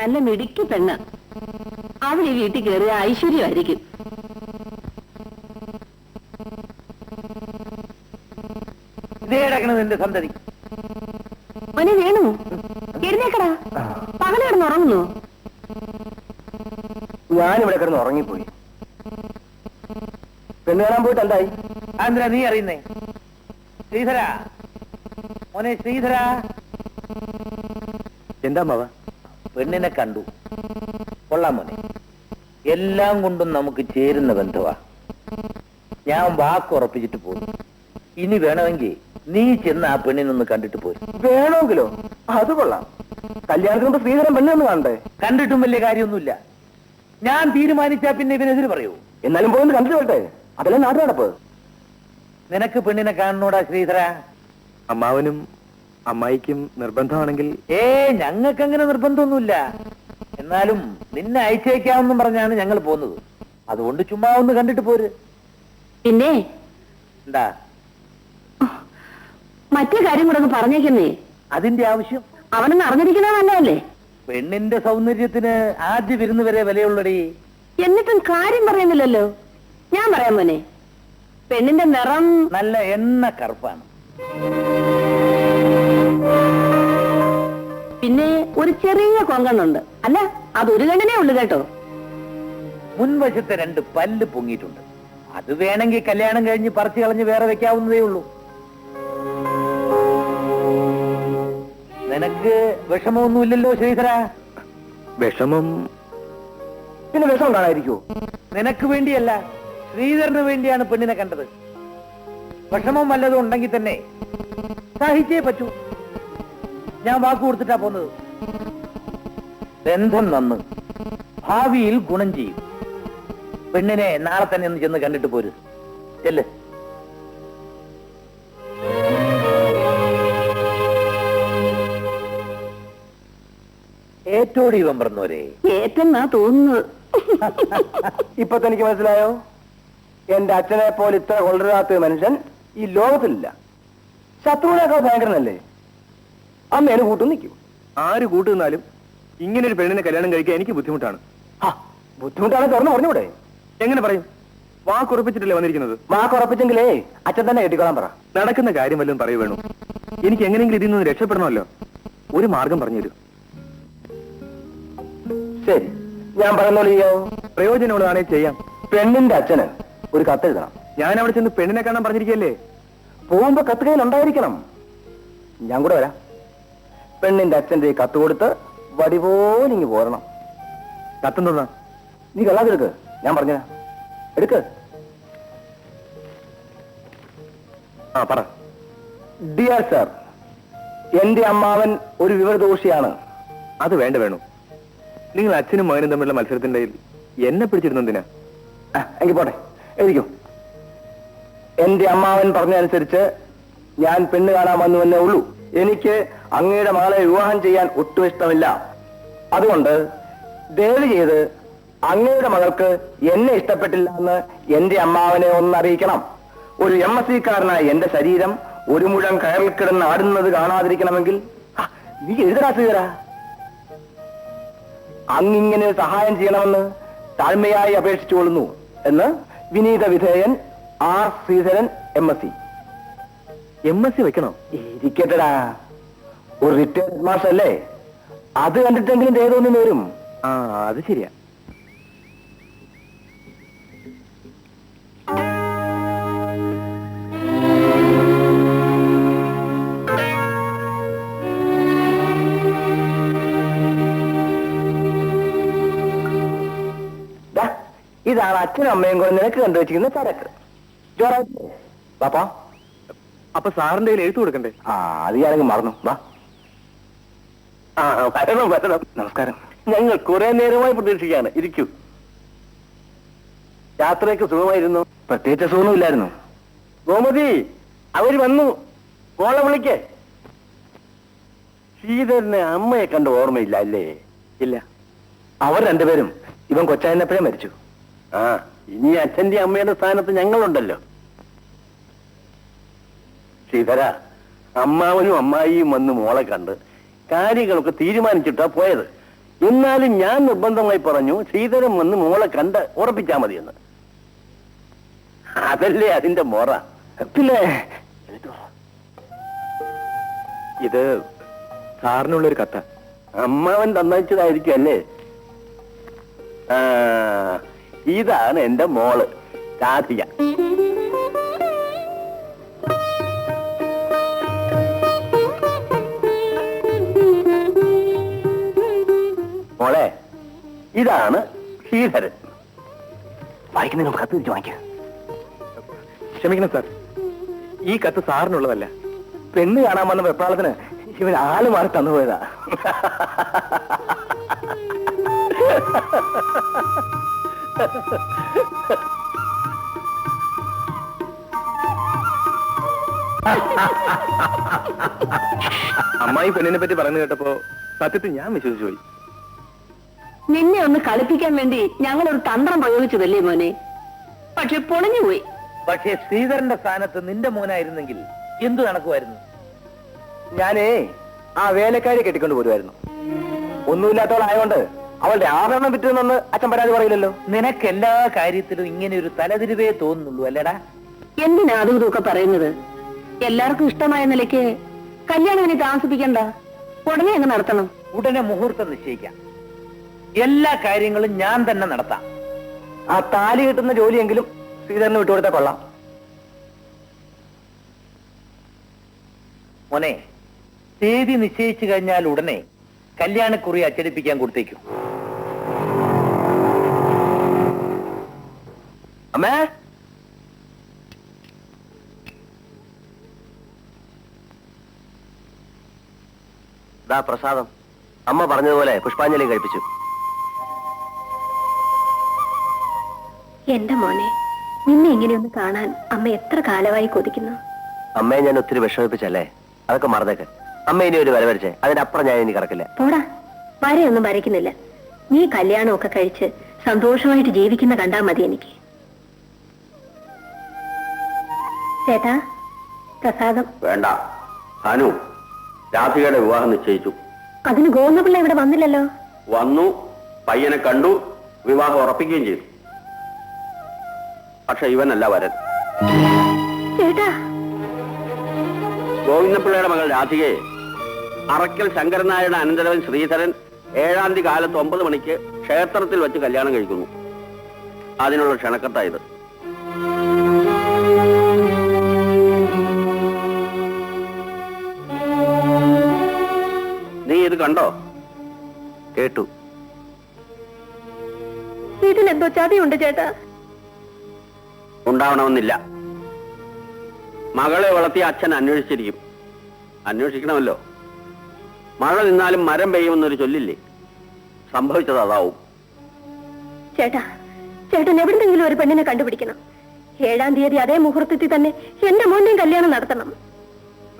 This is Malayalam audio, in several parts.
നല്ല മിടുക്കി പെണ്ണ്. അവൾ ഈ വീട്ടിൽ കയറിയ ഐശ്വര്യമായിരിക്കും. നിന്റെ സന്തതി മോനെ വേണു, എഴുന്നേക്കടാ. പകല് കിടന്ന് ഉറങ്ങുന്നു. ഞാനിവിടെ കിടന്ന് ഉറങ്ങിപ്പോയി. പെണ്ണ് കാണാൻ പോയിട്ട് എന്തായി? ആന്ധ്ര നീ അറിയുന്നേ? ശ്രീധര, മോനെ ശ്രീധര. എന്താ മാവ? പെണ്ണിനെ കണ്ടു. കൊള്ളാം മോനെ, എല്ലാം കൊണ്ടും നമുക്ക് ചേരുന്ന ബന്ധവാ. ഞാൻ വാക്കുറപ്പിച്ചിട്ട് പോകുന്നു. ഇനി വേണമെങ്കിൽ നീ ചെന്ന് ആ പെണ്ണിനൊന്ന് കണ്ടിട്ട് പോയി. വേണമെങ്കിലോ? അത് കൊള്ളാം. കല്യാണത്തിന് മുമ്പ് ശ്രീധരൻ പെണ്ണൊന്നും കാണണ്ടേ? കണ്ടിട്ടും വലിയ കാര്യമൊന്നുമില്ല. ഞാൻ തീരുമാനിച്ചാ പിന്നെ ഇവനെതിര് പറയൂ. എന്നാലും പോയി കണ്ടിട്ട് വരട്ടെ. അതല്ലേ നാട്ടു നടപ്പ്. നിനക്ക് പെണ്ണിനെ കാണണോടാ ശ്രീധര? അമ്മാവനും അമ്മായിക്കും നിർബന്ധമാണെങ്കിൽ? ഞങ്ങൾക്കങ്ങനെ നിർബന്ധമൊന്നുമില്ല. എന്നാലും നിന്നെ അയച്ചേക്കാമെന്നും പറഞ്ഞാണ് ഞങ്ങൾ പോകുന്നത്. അതുകൊണ്ട് ചുമ്മാ ഒന്ന് കണ്ടിട്ട് പോര്. പിന്നെ എന്താ മറ്റേ കാര്യം കൂടെ ഒന്ന് പറഞ്ഞേക്കുന്നേ. അതിന്റെ ആവശ്യം? അവനൊന്ന് അറിഞ്ഞിരിക്കുന്നത് നല്ലതല്ലേ? പെണ്ണിന്റെ സൗന്ദര്യത്തിന് ആദ്യ വിരുന്ന് വരെ വിലയുള്ളടി. എന്നിട്ടും കാര്യം പറയുന്നില്ലല്ലോ. ഞാൻ പറയാം മോനെ, പെണ്ണിന്റെ നിറം നല്ല എണ്ണ കറുപ്പാണ്. പിന്നെ ഒരു ചെറിയ കൊങ്കണ്ണുണ്ട്. അല്ല, അതൊരു കണ്ണിനേ ഉള്ളു കേട്ടോ. മുൻവശത്തെ 2 പല്ല് പൊങ്ങിയിട്ടുണ്ട്. അത് വേണമെങ്കിൽ കല്യാണം കഴിഞ്ഞ് പറിച്ചു കളഞ്ഞ് വേറെ വെക്കാവുന്നതേ ഉള്ളൂ. നിനക്ക് വിഷമമൊന്നുമില്ലല്ലോ ശ്രീധര? വിഷമം? പിന്നെ വിഷമം കാണാതിരിക്കുവോ? നിനക്ക് വേണ്ടിയല്ല, ശ്രീധരന് വേണ്ടിയാണ് പെണ്ണിനെ കണ്ടത്. വിഷമം വല്ലതും ഉണ്ടെങ്കിൽ തന്നെ സഹിച്ചേ പറ്റൂ. ഞാൻ വാക്ക് കൊടുത്തിട്ടാ പോന്നത്. ബന്ധം നന്ന്, ഭാവിയിൽ ഗുണം ചെയ്യും. പെണ്ണിനെ നാളെ തന്നെ ഒന്ന് ചെന്ന് കണ്ടിട്ട് പോര്. ചെല്ല്. ഏറ്റോടി ഇവൻ പറഞ്ഞോരെ? ഏറ്റെന്നാ തോന്നുന്നത്. ഇപ്പൊ തനിക്ക് മനസ്സിലായോ? എന്റെ അച്ഛനെ പോലെ ഇത്ര കൊള്ളരാത്ത മനുഷ്യൻ ഈ ലോകത്തിലില്ല. ശത്രുവിനേക്കാൾ ഭയങ്കരനല്ലേ? അമ്മേനെ കൂട്ടും നിൽക്കും. ആര് കൂട്ടുന്നാലും ഇങ്ങനെ ഒരു പെണ്ണിനെ കല്യാണം കഴിക്കാൻ എനിക്ക് ബുദ്ധിമുട്ടാണ്. ബുദ്ധിമുട്ടാണ് തുറന്നു പറഞ്ഞൂടെ? എങ്ങനെ പറയും? വാക്കുറപ്പിച്ചിട്ടല്ലേ വന്നിരിക്കുന്നത്. വാക്കുറപ്പിച്ചെങ്കിലേ അച്ഛൻ തന്നെ കെട്ടിക്കോളാൻ പറ. നടക്കുന്ന കാര്യം വല്ലതും പറയൂ വേണു. എനിക്ക് എങ്ങനെയെങ്കിലും ഇതിൽ നിന്ന് രക്ഷപ്പെടണമല്ലോ. ഒരു മാർഗം പറഞ്ഞുതരൂ. ശരി, ഞാൻ പറയുന്ന പോലെ ചെയ്യാവോ? പ്രയോജനമുള്ളതാണേ ചെയ്യാം. പെണ്ണിന്റെ അച്ഛന് ഒരു കത്തെഴുതണം. ഞാൻ അവിടെ ചെന്ന് പെണ്ണിനെ കാണാൻ പറഞ്ഞിരിക്കല്ലേ. പോകുമ്പോ കത്ത് കയ്യിൽ ഉണ്ടായിരിക്കണം. ഞാൻ കൂടെ വരാം. പെണ്ണിന്റെ അച്ഛന്റെ കത്ത് കൊടുത്ത് വടിപോലിങ്ങി പോരണം. കത്തെന്താ? നീ കള്ളാതെടുക്ക്, ഞാൻ പറഞ്ഞ എടുക്ക്. പറ. ഡിയർ സർ, എന്റെ അമ്മാവൻ ഒരു വിവരദോഷിയാണ്. അത് വേണ്ട വേണു. നിങ്ങൾ അച്ഛനും മകനും തമ്മിലുള്ള മത്സരത്തിന്റെ എന്നെ പിടിച്ചിരുന്നെന്തിനാ? എങ്കിൽ പോട്ടെ, എഴുതിക്കോ. എന്റെ അമ്മാവൻ പറഞ്ഞതനുസരിച്ച് ഞാൻ പെണ്ണ് കാണാൻ വന്നുവെന്നേ ഉള്ളൂ. എനിക്ക് അങ്ങയുടെ മകളെ വിവാഹം ചെയ്യാൻ ഒട്ടും ഇഷ്ടമില്ല. അതുകൊണ്ട് ദയവ് ചെയ്ത് അങ്ങയുടെ മകൾക്ക് എന്നെ ഇഷ്ടപ്പെട്ടില്ല എന്ന് എന്റെ അമ്മാവനെ ഒന്നറിയിക്കണം. ഒരു MSc-കാരനായ എന്റെ ശരീരം ഒരു മുഴം കയറിൽ കിടന്ന് ആടുന്നത് കാണാതിരിക്കണമെങ്കിൽ നീ എഴുതരാ ശ്രീധരാ. അങ്ങിങ്ങനെ സഹായം ചെയ്യണമെന്ന് താഴ്മയായി അപേക്ഷിച്ചുകൊള്ളുന്നു എന്ന് വിനീത വിധേയൻ R. ശ്രീധരൻ MSc. MSc വെക്കണോ? ഇരിക്കട്ടടാ, ഒരു റിട്ടയർഡ് മാഷ് അല്ലേ? അത് കണ്ടിട്ടെങ്കിലും ചെയ്തോന്നു വരും. അത് ശരിയാ. ഇതാണ് അച്ഛനും അമ്മയും കൂടെ നിനക്ക് കണ്ടുവച്ചിരിക്കുന്ന ചരക്ക്. പാപ്പാ, അപ്പൊ സാറിന്റെ കയ്യിൽ എഴുത്തു കൊടുക്കണ്ടേ? അത് ഞാനെങ്കിൽ മറന്നു. വാ. വരണം വരണം. നമസ്കാരം. ഞങ്ങൾ കുറെ നേരമായി പ്രതീക്ഷിക്കുകയാണ്. ഇരിക്കൂ. യാത്രയൊക്കെ സുഖമായിരുന്നു? പ്രത്യേകിച്ച് സുഖമില്ലായിരുന്നു. ഗോമതി, അവര് വന്നു. മോളെ വിളിക്കേ. ശ്രീധരന് അമ്മയെ കണ്ട് ഓർമ്മയില്ല അല്ലേ? ഇല്ല. അവർ രണ്ടുപേരും ഇവൻ കൊച്ചായനപ്പോഴേ മരിച്ചു. ഇനി അച്ഛന്റെ അമ്മയുടെ സ്ഥാനത്ത് ഞങ്ങളുണ്ടല്ലോ. ശ്രീധര, അമ്മാവനും അമ്മായിയും വന്ന് മോളെ കണ്ട് കാര്യങ്ങളൊക്കെ തീരുമാനിച്ചിട്ടാ പോയത്. എന്നാലും ഞാൻ നിർബന്ധമായി പറഞ്ഞു ശ്രീധരൻ വന്ന് മോളെ കണ്ട് ഉറപ്പിച്ചാ മതിയെന്ന്. അതല്ലേ അതിന്റെ മോറ. പിന്നെ ഇത് സാറിനുള്ളൊരു കഥ അമ്മാവൻ തന്നയച്ചതായിരിക്കും അല്ലേ? ഇതാണ് എന്റെ മോള് രാധിക. മോളെ ഇതാണ് ശ്രീധരൻ. വായിക്കുന്ന കത്ത് തിരിച്ചു വാങ്ങിക്ക. ക്ഷമിക്കണം സാർ, ഈ കത്ത് സാറിനുള്ളതല്ല. പെണ്ണ് കാണാൻ വന്ന വെപ്രാളത്തിന് ഇവൻ ആള് മാറി തന്നുപോയതാ. അമ്മായി പെണ്ണിനെ പറ്റി പറഞ്ഞു കേട്ടപ്പോ സത്യത്തിൽ ഞാൻ വിശ്വസിച്ചു പോയി. നിന്നെ ഒന്ന് കളിപ്പിക്കാൻ വേണ്ടി ഞങ്ങൾ ഒരു തന്ത്രം പ്രയോഗിച്ചതല്ലേ മോനെ, പക്ഷെ പൊളിഞ്ഞുപോയി. പക്ഷേ ശ്രീധരന്റെ സ്ഥാനത്ത് നിന്റെ മോനായിരുന്നെങ്കിൽ എന്തു നടക്കുമായിരുന്നു? ഞാനേ ആ വേലക്കാരി കെട്ടിക്കൊണ്ട് പോരുമായിരുന്നു. ഒന്നുമില്ലാത്തവളായോണ്ട് അവളുടെ ആഭരണം വിറ്റുന്നെന്ന് അച്ഛൻ പരാതി പറയില്ലല്ലോ. നിനക്ക് എല്ലാ കാര്യത്തിലും ഇങ്ങനെ ഒരു തലതിരിവേ തോന്നുന്നുള്ളൂ അല്ലടാ? എന്തിനാ അതും ഇതൊക്കെ പറയുന്നത്? എല്ലാവർക്കും ഇഷ്ടമായ നിലയ്ക്ക് കല്യാണം ഇനി താമസിപ്പിക്കണ്ട, ഉടനെ അങ്ങ് നടത്തണം. ഉടനെ മുഹൂർത്തം നിശ്ചയിക്കാം. എല്ലാ കാര്യങ്ങളും ഞാൻ തന്നെ നടത്താം. ആ താലി കിട്ടുന്ന ജോലിയെങ്കിലും ശ്രീധരന് വിട്ടുകൊടുത്താൽ കൊള്ളാം. മോനെ, തീയതി നിശ്ചയിച്ചു കഴിഞ്ഞാൽ ഉടനെ കല്യാണക്കുറി അച്ചടിപ്പിക്കാൻ കൊടുത്തേക്കും. അമ്മേ, ദാ പ്രസാദം. അമ്മ പറഞ്ഞതുപോലെ പുഷ്പാഞ്ജലി കഴിപ്പിച്ചു. എന്റെ മോനെ, നിന്നെ ഇങ്ങനെയൊന്ന് കാണാൻ അമ്മ എത്ര കാലമായി കൊതിക്കുന്നു. അമ്മയെ ഞാൻ ഒത്തിരി വിഷമിപ്പിച്ചല്ലേ, അതൊക്കെ മറന്നേക്ക്. അമ്മ ഇനി ഒരു വര വരച്ചേ, അതിനപ്പുറം ഞാൻ ഇനി കിടക്കില്ല. പോടാ, വരെയൊന്നും വരയ്ക്കുന്നില്ല. നീ കല്യാണമൊക്കെ കഴിച്ച് സന്തോഷമായിട്ട് ജീവിക്കുന്ന കണ്ടാ മതി എനിക്ക്. ചേട്ടാ, പ്രസാദം. വേണ്ട ഭാനു, രാധികയുടെ വിവാഹം നിശ്ചയിച്ചു. അതിന് ഗോവിന്ദപിള്ള ഇവിടെ വന്നില്ലല്ലോ. വന്നു, പയ്യനെ കണ്ടു, വിവാഹം ഉറപ്പിക്കുകയും ചെയ്തു. പക്ഷെ ഇവനല്ല വരൻ. ചേട്ടാ, ഗോവിന്ദപിള്ളയുടെ മകൾ രാധികയെ അറക്കൽ ശങ്കരൻ നായരുടെ അനന്തരവൻ ശ്രീധരൻ 7-ാം തീയതി കാലത്ത് 9 മണിക്ക് ക്ഷേത്രത്തിൽ വെച്ച് കല്യാണം കഴിക്കുന്നു. അതിനുള്ള ക്ഷണക്കത്തായത്. നീ ഇത് കണ്ടോ? കേട്ടു. ഇതിലെന്തോ ചതിയുണ്ട് ചേട്ടാ. ഉണ്ടാവണമെന്നില്ല. മകളെ വളർത്തിയ അച്ഛൻ അന്വേഷിച്ചിരിക്കും. അന്വേഷിക്കണമല്ലോ. മഴ നിന്നാലും മരം പെയ്യുമെന്നൊരു ചൊല്ലില്ലേ? സംഭവിച്ചത് അതാവും. ചേട്ടാ, ചേട്ടൻ എവിടെന്നെങ്കിലും ഒരു പെണ്ണിനെ കണ്ടുപിടിക്കണം. 7-ാം തീയതി അതേ മുഹൂർത്തത്തിൽ തന്നെ എന്റെ മോന്റെയും കല്യാണം നടത്തണം.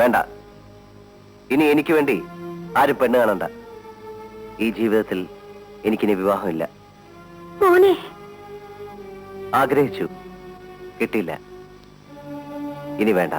വേണ്ട, ഇനി എനിക്ക് വേണ്ടി ആരും പെണ്ണ് കാണണ്ട. ഈ ജീവിതത്തിൽ എനിക്കിനി വിവാഹമില്ല. മോനെ, ആഗ്രഹിച്ചു, കിട്ടിയില്ല. ഇനി വേണ്ട.